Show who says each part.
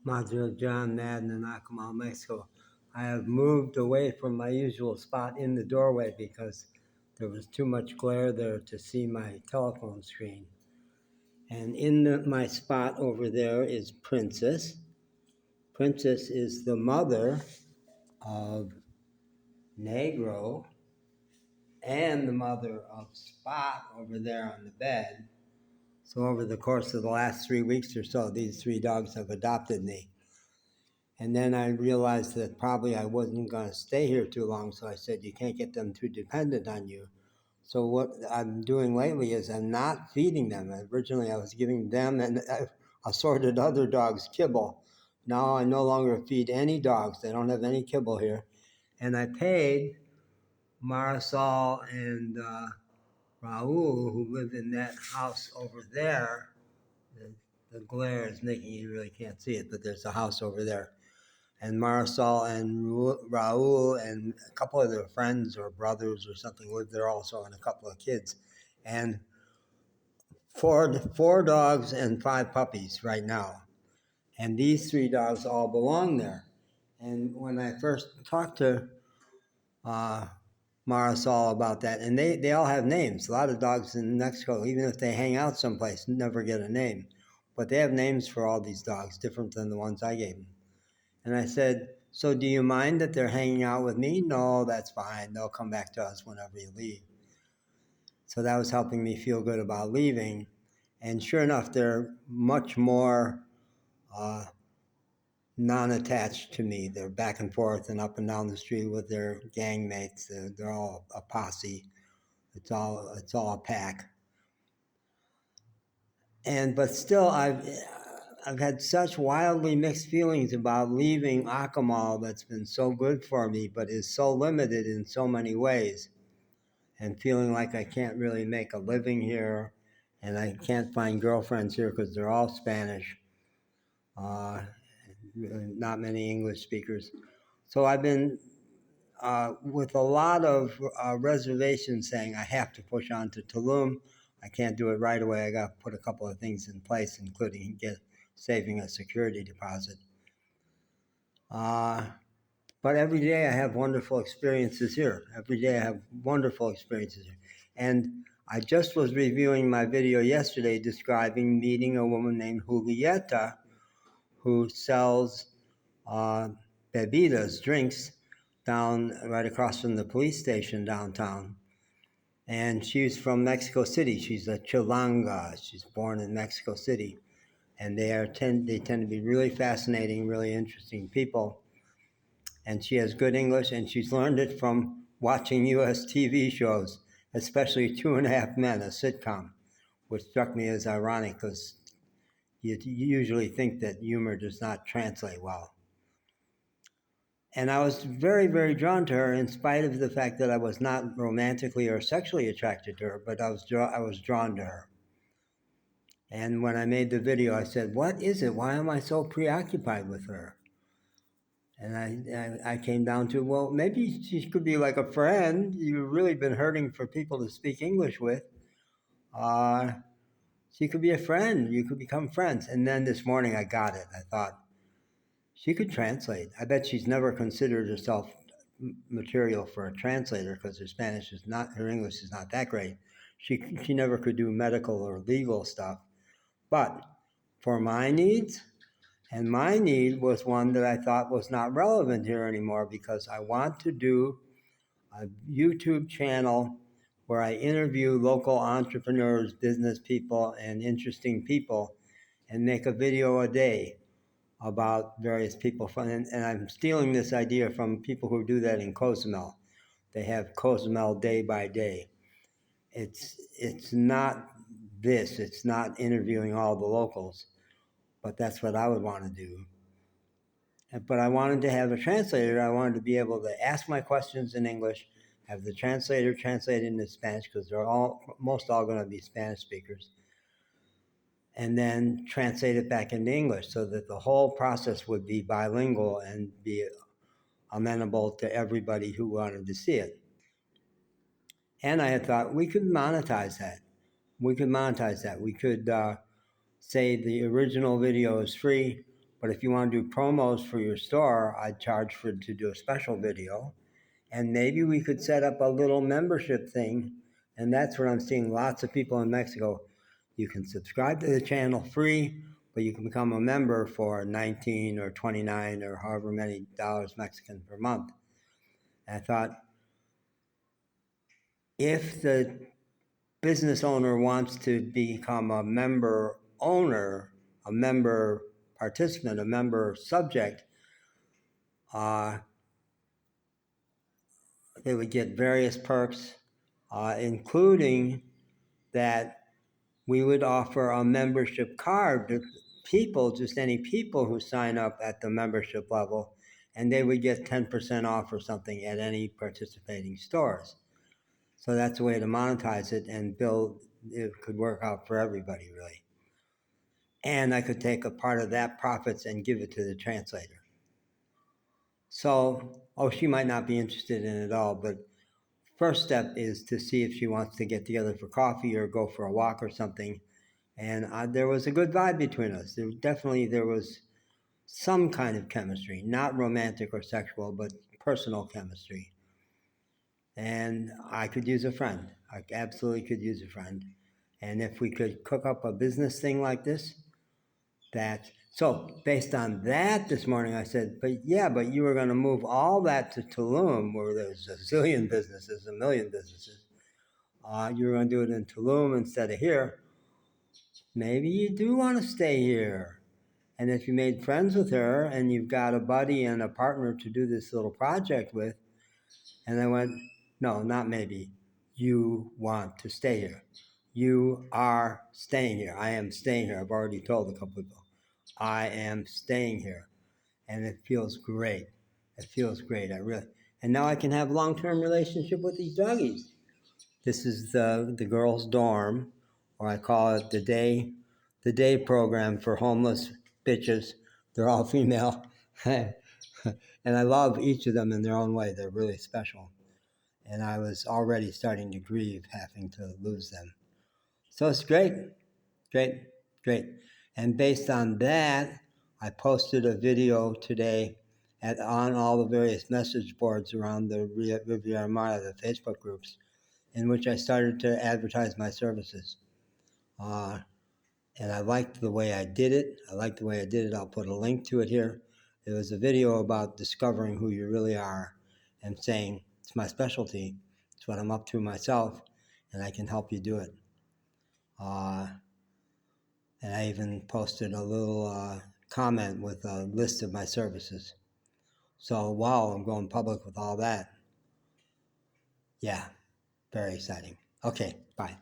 Speaker 1: Madre John Madden in Acapulco, Mexico. I have moved away from my usual spot in the doorway because there was too much glare there to see my telephone screen. And in my spot over there is Princess. Princess is the mother of Negro and the mother of Spot over there on the bed. So over the course of the last 3 weeks or so, these three dogs have adopted me. And then I realized that probably I wasn't going to stay here too long, so I said, you can't get them too dependent on you. So what I'm doing lately is I'm not feeding them. Originally, I was giving them and assorted other dogs kibble. Now I no longer feed any dogs. They don't have any kibble here. And I paid Marisol and Raul, who live in that house over there. The glare is making you really can't see it, but there's a house over there. And Marisol and Raul and a couple of their friends or brothers or something live there also, and a couple of kids. And four dogs and 5 puppies right now. And these 3 dogs all belong there. And when I first talked to Marisol about that, and they all have names. A lot of dogs in Mexico, even if they hang out someplace, never get a name. But they have names for all these dogs, different than the ones I gave them. And I said, so do you mind that they're hanging out with me? No, that's fine. They'll come back to us whenever you leave. So that was helping me feel good about leaving. And sure enough, they're much more non-attached to me. They're back and forth and up and down the street with their gang mates. They're all a posse. It's all a pack. But still, I've had such wildly mixed feelings about leaving Akamal that's been so good for me, but is so limited in so many ways, and feeling like I can't really make a living here, and I can't find girlfriends here because they're all Spanish, not many English speakers. So I've been with a lot of reservations saying I have to push on to Tulum. I can't do it right away. I got to put a couple of things in place, including saving a security deposit. But every day I have wonderful experiences here. Every day I have wonderful experiences here. And I just was reviewing my video yesterday describing meeting a woman named Julieta who sells bebidas, drinks, down right across from the police station downtown. And she's from Mexico City. She's a Chilanga. She's born in Mexico City. And they tend to be really fascinating, really interesting people. And she has good English, and she's learned it from watching U.S. TV shows, especially 2.5 Men, a sitcom, which struck me as ironic because you usually think that humor does not translate well. And I was very, very drawn to her in spite of the fact that I was not romantically or sexually attracted to her, but I was drawn to her. And when I made the video, I said, what is it? Why am I so preoccupied with her? And I came down to, well, maybe she could be like a friend. You've really been hurting for people to speak English with. She could be a friend. You could become friends. And then this morning I got it. I thought, she could translate. I bet she's never considered herself material for a translator because her English is not that great. She never could do medical or legal stuff. But for my needs, and my need was one that I thought was not relevant here anymore because I want to do a YouTube channel where I interview local entrepreneurs, business people, and interesting people and make a video a day about various people. And I'm stealing this idea from people who do that in Cozumel. They have Cozumel day by day. It's not this. It's not interviewing all the locals, but that's what I would want to do. But I wanted to have a translator. I wanted to be able to ask my questions in English, have the translator translate into Spanish because they're most all going to be Spanish speakers, and then translate it back into English so that the whole process would be bilingual and be amenable to everybody who wanted to see it. And I had thought we could monetize that. We could say the original video is free. But if you want to do promos for your store, I'd charge to do a special video. And maybe we could set up a little membership thing. And that's what I'm seeing lots of people in Mexico. You can subscribe to the channel free, but you can become a member for 19 or 29 or however many dollars Mexican per month. And I thought, if the business owner wants to become a member owner, a member participant, a member subject, they would get various perks, including that we would offer a membership card to people, just any people who sign up at the membership level, and they would get 10% off or something at any participating stores. So that's a way to monetize it and build, it could work out for everybody, really. And I could take a part of that profits and give it to the translator. So, she might not be interested in it all, but first step is to see if she wants to get together for coffee or go for a walk or something. And there was a good vibe between us. There was some kind of chemistry, not romantic or sexual, but personal chemistry. And I could use a friend. I absolutely could use a friend. And if we could cook up a business thing like this, so based on that this morning, I said, but you were going to move all that to Tulum, where there's a zillion businesses, a million businesses. You were going to do it in Tulum instead of here. Maybe you do want to stay here. And if you made friends with her and you've got a buddy and a partner to do this little project with, and I went, no, not maybe. You want to stay here. You are staying here. I am staying here. I've already told a couple people. I am staying here. And it feels great. It feels great. And now I can have long-term relationship with these doggies. This is the girls' dorm, or I call it the day program for homeless bitches. They're all female. And I love each of them in their own way. They're really special. And I was already starting to grieve having to lose them. So it's great. And based on that, I posted a video today on all the various message boards around the Riviera Maya, the Facebook groups, in which I started to advertise my services. And I liked the way I did it. I'll put a link to it here. It was a video about discovering who you really are and saying, it's my specialty. It's what I'm up to myself, and I can help you do it. And I even posted a little comment with a list of my services. So, wow, I'm going public with all that. Yeah, very exciting. Okay, bye.